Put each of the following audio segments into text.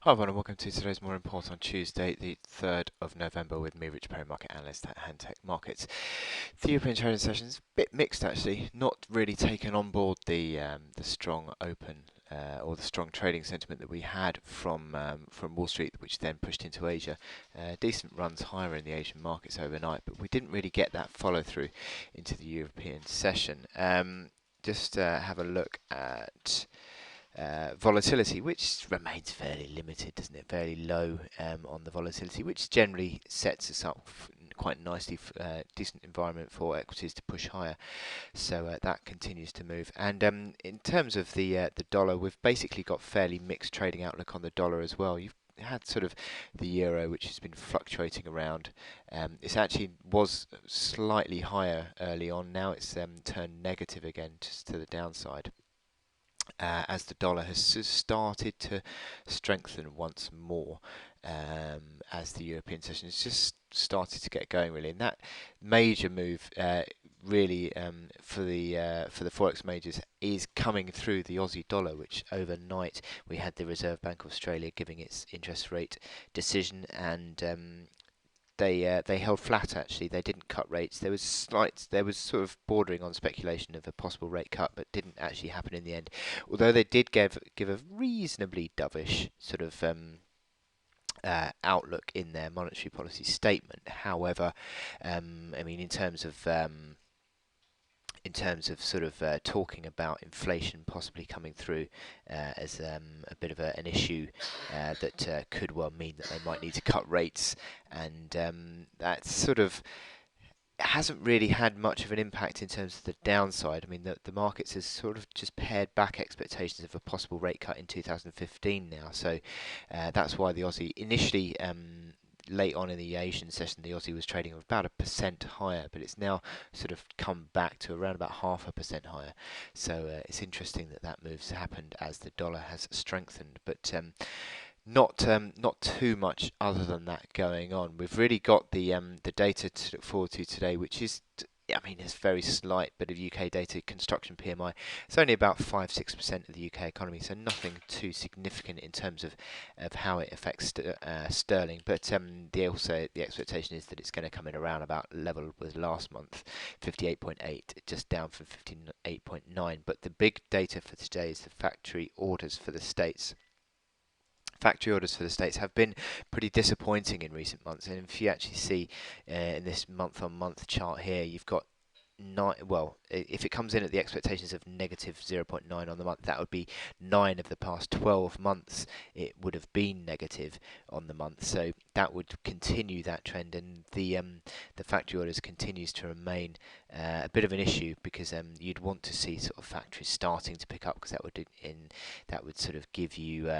Hi everyone and welcome to today's More Report on Tuesday, the 3rd of November with me, Rich Perry, market analyst at Hantech Markets. The European trading session's a bit mixed actually, not really taken on board the strong open or the strong trading sentiment that we had from Wall Street, which then pushed into Asia. Decent runs higher in the Asian markets overnight, but we didn't really get that follow through into the European session. Just have a look at volatility, which remains fairly limited, doesn't it? Fairly low on the volatility, which generally sets us up quite nicely, decent environment for equities to push higher. So that continues to move. And in terms of the dollar, we've basically got fairly mixed trading outlook on the dollar as well. You've had sort of the euro, which has been fluctuating around. It actually was slightly higher early on. Now it's turned negative again, just to the downside as the dollar has started to strengthen once more as the European session has just started to get going really. And that major move really for the forex majors is coming through the Aussie dollar, which overnight we had the Reserve Bank of Australia giving its interest rate decision, and they held flat actually. They didn't cut rates. There was sort of bordering on speculation of a possible rate cut, but didn't actually happen in the end. Although they did give a reasonably dovish sort of outlook in their monetary policy statement. However, I mean in terms of sort of talking about inflation possibly coming through as a bit of an issue that could well mean that they might need to cut rates, and that sort of hasn't really had much of an impact in terms of the downside. I mean, the markets has sort of just pared back expectations of a possible rate cut in 2015 now. So that's why the Aussie initially late on in the Asian session, the Aussie was trading about 1% higher, but it's now sort of come back to around about 0.5% higher. So it's interesting that that move's happened as the dollar has strengthened, but not too much other than that going on. We've really got the data to look forward to today, which is. I mean, it's very slight bit of UK data. Construction PMI. It's only about 5-6% of the UK economy, so nothing too significant in terms of how it affects sterling. But the expectation is that it's going to come in around about level with last month, 58.8, just down from 58.9. But the big data for today is the factory orders for the states. Factory orders for the States have been pretty disappointing in recent months, and if you actually see in this month-on-month chart here, you've got if it comes in at the expectations of negative 0.9 on the month, that would be 9 of the past 12 months it would have been negative on the month. So that would continue that trend, and the factory orders continues to remain a bit of an issue because you'd want to see sort of factories starting to pick up, because that would sort of give you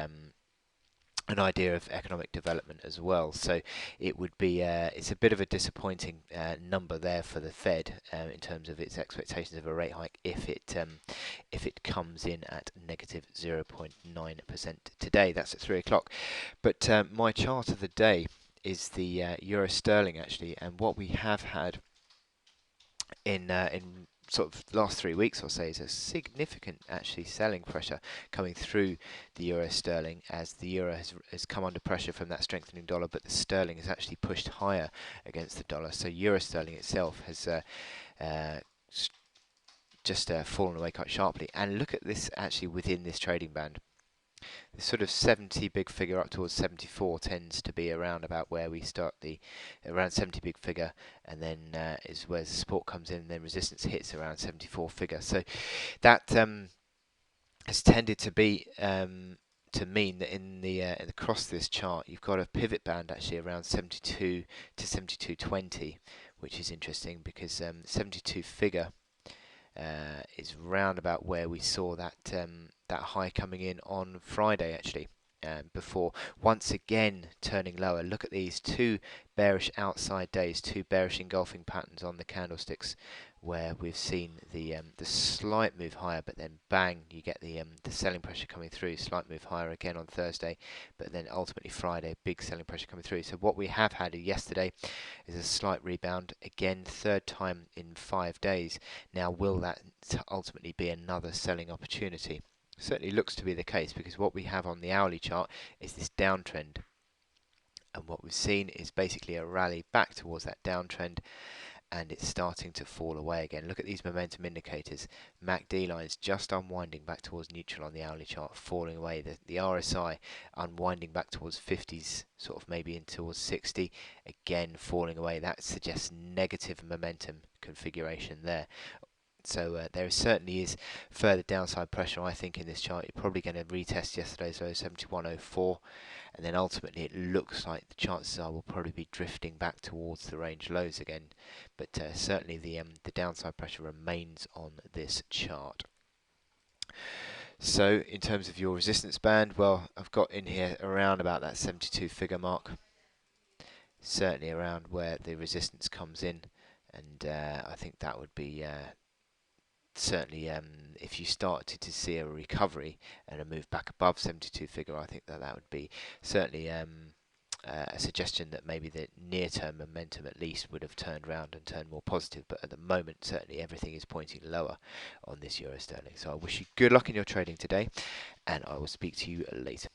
an idea of economic development as well. So it would be it's a bit of a disappointing number there for the Fed in terms of its expectations of a rate hike if it comes in at negative 0.9% today. That's at 3 o'clock. But my chart of the day is the euro sterling actually, and what we have had in sort of last 3 weeks or so is a significant actually selling pressure coming through the euro sterling, as the euro has come under pressure from that strengthening dollar, but the sterling has actually pushed higher against the dollar. So euro sterling itself has uh, just fallen away quite sharply. And look at this actually within this trading band. The sort of 70 big figure up towards 74 tends to be around about where we start the around 70 big figure, and then is where the support comes in, and then resistance hits around 74 figure. So that has tended to be to mean that in the across this chart you've got a pivot band actually around 72 to 72.20, which is interesting because 72 figure is round about where we saw that high coming in on Friday actually. Before once again turning lower. Look at these two bearish outside days, two bearish engulfing patterns on the candlesticks, where we've seen the slight move higher, but then bang, you get the selling pressure coming through. Slight move higher again on Thursday, but then ultimately Friday, big selling pressure coming through. So what we have had yesterday is a slight rebound again, third time in 5 days. Now, will that ultimately be another selling opportunity? Certainly looks to be the case, because what we have on the hourly chart is this downtrend, and what we've seen is basically a rally back towards that downtrend, and it's starting to fall away again. Look at these momentum indicators. MACD lines just unwinding back towards neutral on the hourly chart, falling away. The RSI unwinding back towards 50s, sort of maybe in towards 60, again falling away. That suggests negative momentum configuration there. So there certainly is further downside pressure, I think, in this chart. You're probably going to retest yesterday's low 71.04, and then ultimately it looks like the chances are we'll probably be drifting back towards the range lows again. But certainly the downside pressure remains on this chart. So in terms of your resistance band, well, I've got in here around about that 72 figure mark, certainly around where the resistance comes in, and I think that would be certainly, if you started to see a recovery and a move back above 72 figure, I think that would be certainly a suggestion that maybe the near-term momentum at least would have turned around and turned more positive. But at the moment, certainly everything is pointing lower on this euro sterling. So I wish you good luck in your trading today, and I will speak to you later.